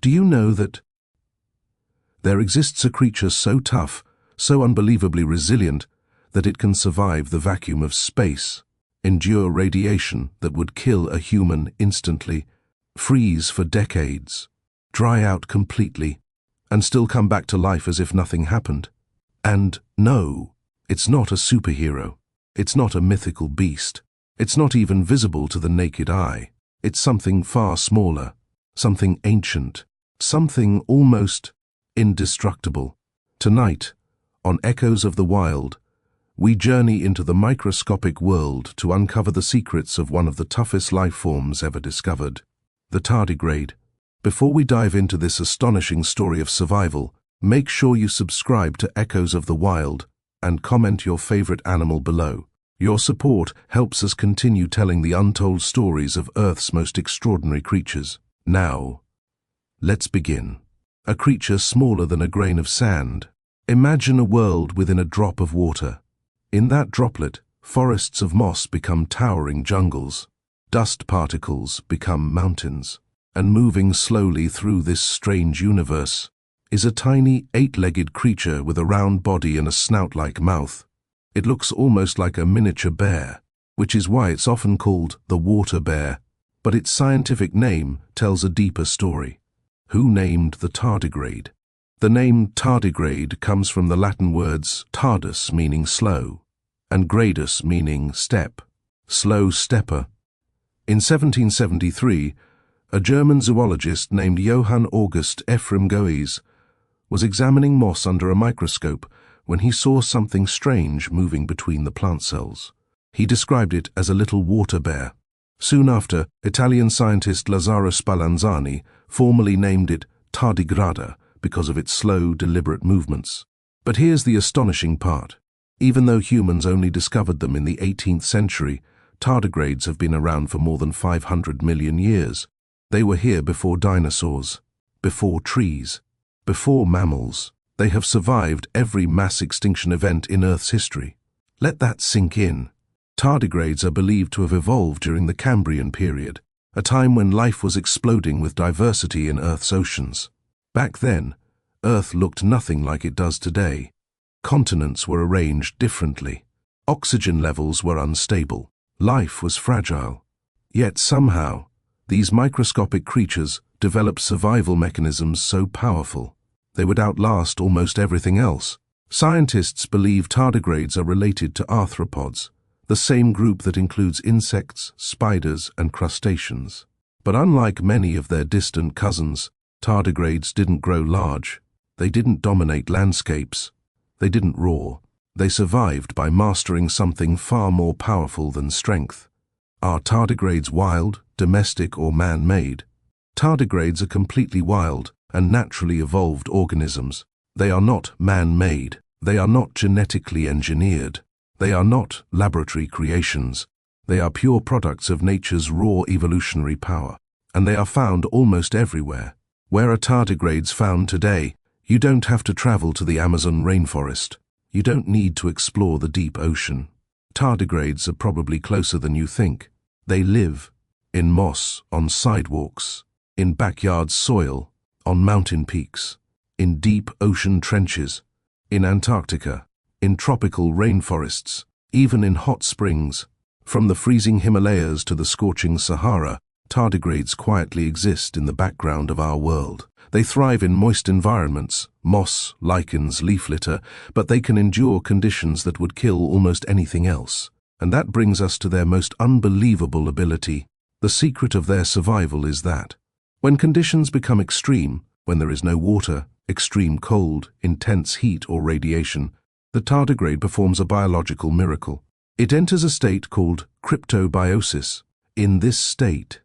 Do you know that there exists a creature so tough, so unbelievably resilient, that it can survive the vacuum of space, endure radiation that would kill a human instantly, freeze for decades, dry out completely, and still come back to life as if nothing happened? And no, it's not a superhero. It's not a mythical beast. It's not even visible to the naked eye. It's something far smaller, something ancient, something almost indestructible. Tonight, on Echoes of the Wild, we journey into the microscopic world to uncover the secrets of one of the toughest life forms ever discovered, the tardigrade. Before we dive into this astonishing story of survival, make sure you subscribe to Echoes of the Wild and comment your favorite animal below. Your support helps us continue telling the untold stories of Earth's most extraordinary creatures. Now, let's begin. A creature smaller than a grain of sand. Imagine a world within a drop of water. In that droplet, forests of moss become towering jungles. Dust particles become mountains. And moving slowly through this strange universe is a tiny, eight-legged creature with a round body and a snout-like mouth. It looks almost like a miniature bear, which is why it's often called the water bear, but its scientific name tells a deeper story. Who named the tardigrade? The name tardigrade comes from the Latin words tardus, meaning slow, and gradus, meaning step, slow stepper. In 1773, a German zoologist named Johann August Ephraim Goes was examining moss under a microscope when he saw something strange moving between the plant cells. He described it as a little water bear. Soon after, Italian scientist Lazzaro Spallanzani formally named it tardigrade because of its slow, deliberate movements. But here's the astonishing part. Even though humans only discovered them in the 18th century, tardigrades have been around for more than 500 million years. They were here before dinosaurs, before trees, before mammals. They have survived every mass extinction event in Earth's history. Let that sink in. Tardigrades are believed to have evolved during the Cambrian period, a time when life was exploding with diversity in Earth's oceans. Back then, Earth looked nothing like it does today. Continents were arranged differently. Oxygen levels were unstable. Life was fragile. Yet somehow, these microscopic creatures developed survival mechanisms so powerful they would outlast almost everything else. Scientists believe tardigrades are related to arthropods, the same group that includes insects, spiders, and crustaceans. But unlike many of their distant cousins, tardigrades didn't grow large. They didn't dominate landscapes. They didn't roar. They survived by mastering something far more powerful than strength. Are tardigrades wild, domestic, or man-made? Tardigrades are completely wild and naturally evolved organisms. They are not man-made. They are not genetically engineered. They are not laboratory creations. They are pure products of nature's raw evolutionary power. And they are found almost everywhere. Where are tardigrades found today? You don't have to travel to the Amazon rainforest. You don't need to explore the deep ocean. Tardigrades are probably closer than you think. They live in moss, on sidewalks, in backyard soil, on mountain peaks, in deep ocean trenches, in Antarctica, in tropical rainforests, even in hot springs. From the freezing Himalayas to the scorching Sahara, tardigrades quietly exist in the background of our world. They thrive in moist environments, moss, lichens, leaf litter, but they can endure conditions that would kill almost anything else. And that brings us to their most unbelievable ability. The secret of their survival is that when conditions become extreme, when there is no water, extreme cold, intense heat or radiation, the tardigrade performs a biological miracle. It enters a state called cryptobiosis. In this state,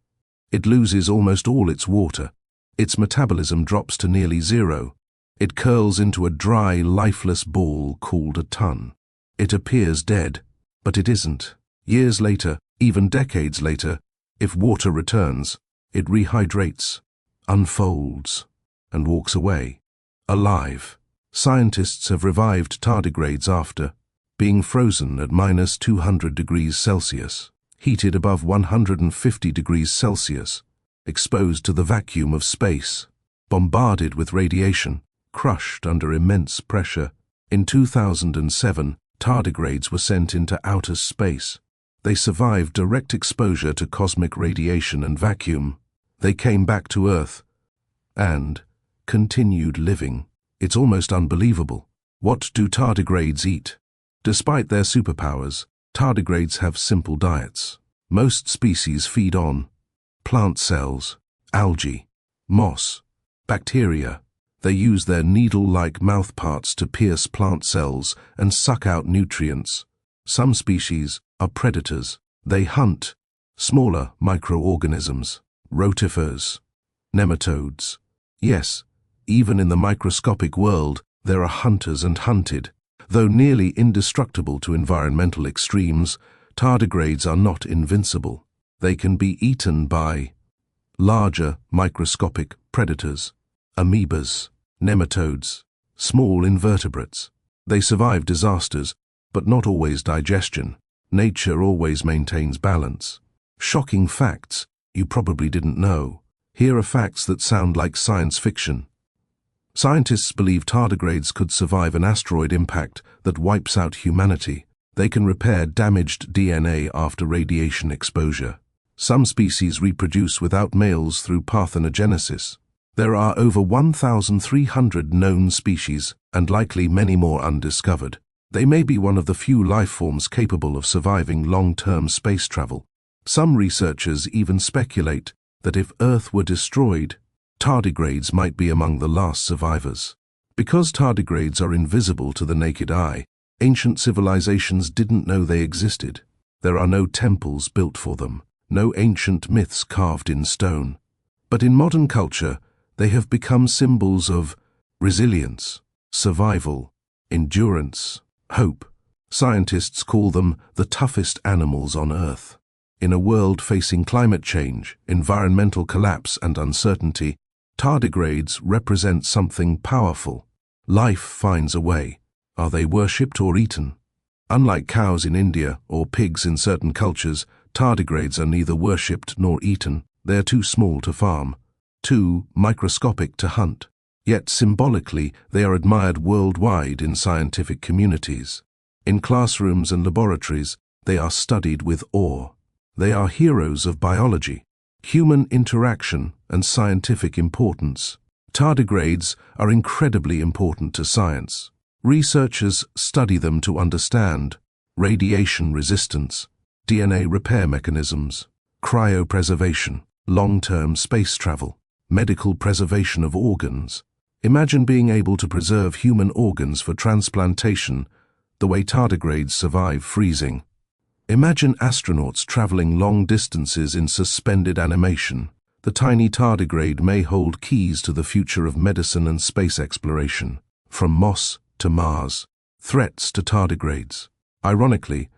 it loses almost all its water. Its metabolism drops to nearly zero. It curls into a dry, lifeless ball called a ton. It appears dead, but it isn't. Years later, even decades later, if water returns, it rehydrates, unfolds, and walks away, alive. Scientists have revived tardigrades after being frozen at -200 degrees Celsius, heated above 150 degrees Celsius, exposed to the vacuum of space, bombarded with radiation, crushed under immense pressure. In 2007, tardigrades were sent into outer space. They survived direct exposure to cosmic radiation and vacuum. They came back to Earth and continued living. It's almost unbelievable. What do tardigrades eat? Despite their superpowers, tardigrades have simple diets. Most species feed on plant cells, algae, moss, bacteria. They use their needle-like mouthparts to pierce plant cells and suck out nutrients. Some species are predators. They hunt smaller microorganisms, rotifers, nematodes. Yes, even in the microscopic world, there are hunters and hunted. Though nearly indestructible to environmental extremes, tardigrades are not invincible. They can be eaten by larger microscopic predators, amoebas, nematodes, small invertebrates. They survive disasters, but not always digestion. Nature always maintains balance. Shocking facts you probably didn't know. Here are facts that sound like science fiction. Scientists believe tardigrades could survive an asteroid impact that wipes out humanity. They can repair damaged DNA after radiation exposure. Some species reproduce without males through parthenogenesis. There are over 1,300 known species, and likely many more undiscovered. They may be one of the few life forms capable of surviving long-term space travel. Some researchers even speculate that if Earth were destroyed, tardigrades might be among the last survivors. Because tardigrades are invisible to the naked eye, ancient civilizations didn't know they existed. There are no temples built for them, no ancient myths carved in stone. But in modern culture, they have become symbols of resilience, survival, endurance, hope. Scientists call them the toughest animals on Earth. In a world facing climate change, environmental collapse, and uncertainty, tardigrades represent something powerful. Life finds a way. Are they worshipped or eaten? Unlike cows in India or pigs in certain cultures, tardigrades are neither worshipped nor eaten. They are too small to farm, too microscopic to hunt. Yet symbolically, they are admired worldwide in scientific communities. In classrooms and laboratories, they are studied with awe. They are heroes of biology, human interaction, and scientific importance. Tardigrades are incredibly important to science. Researchers study them to understand radiation resistance, DNA repair mechanisms, cryopreservation, long-term space travel, medical preservation of organs. Imagine being able to preserve human organs for transplantation the way tardigrades survive freezing. Imagine astronauts traveling long distances in suspended animation. The tiny tardigrade may hold keys to the future of medicine and space exploration. From moss to Mars, threats to tardigrades. Ironically,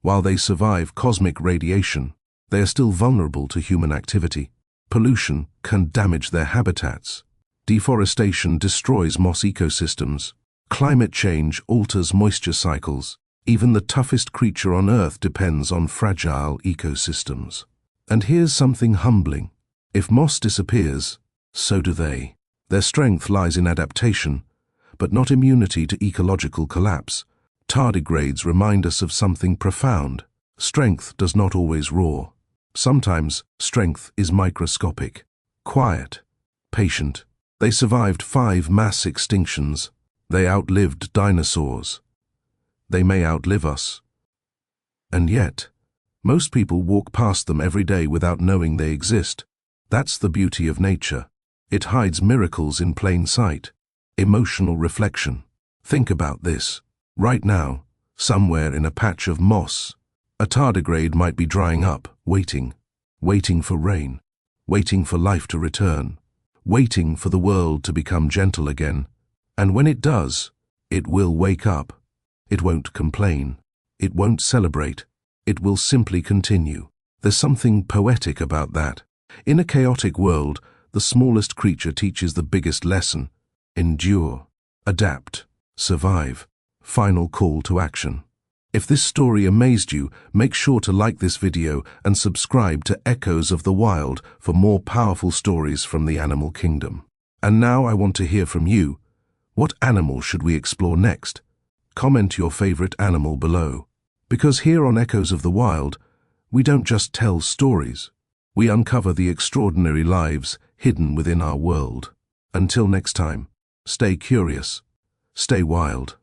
while they survive cosmic radiation, they are still vulnerable to human activity. Pollution can damage their habitats. Deforestation destroys moss ecosystems. Climate change alters moisture cycles. Even the toughest creature on Earth depends on fragile ecosystems. And here's something humbling. If moss disappears, so do they. Their strength lies in adaptation, but not immunity to ecological collapse. Tardigrades remind us of something profound. Strength does not always roar. Sometimes strength is microscopic, quiet, patient. They survived 5 mass extinctions. They outlived dinosaurs. They may outlive us. And yet, most people walk past them every day without knowing they exist. That's the beauty of nature. It hides miracles in plain sight. Emotional reflection. Think about this. Right now, somewhere in a patch of moss, a tardigrade might be drying up, waiting for rain, waiting for life to return, waiting for the world to become gentle again. And when it does, it will wake up. It won't complain. It won't celebrate. It will simply continue. There's something poetic about that. In a chaotic world, the smallest creature teaches the biggest lesson. Endure, adapt, survive. Final call to action. If this story amazed you, make sure to like this video and subscribe to Echoes of the Wild for more powerful stories from the animal kingdom. And now I want to hear from you. What animal should we explore next? Comment your favorite animal below. Because here on Echoes of the Wild, we don't just tell stories. We uncover the extraordinary lives hidden within our world. Until next time, stay curious, stay wild.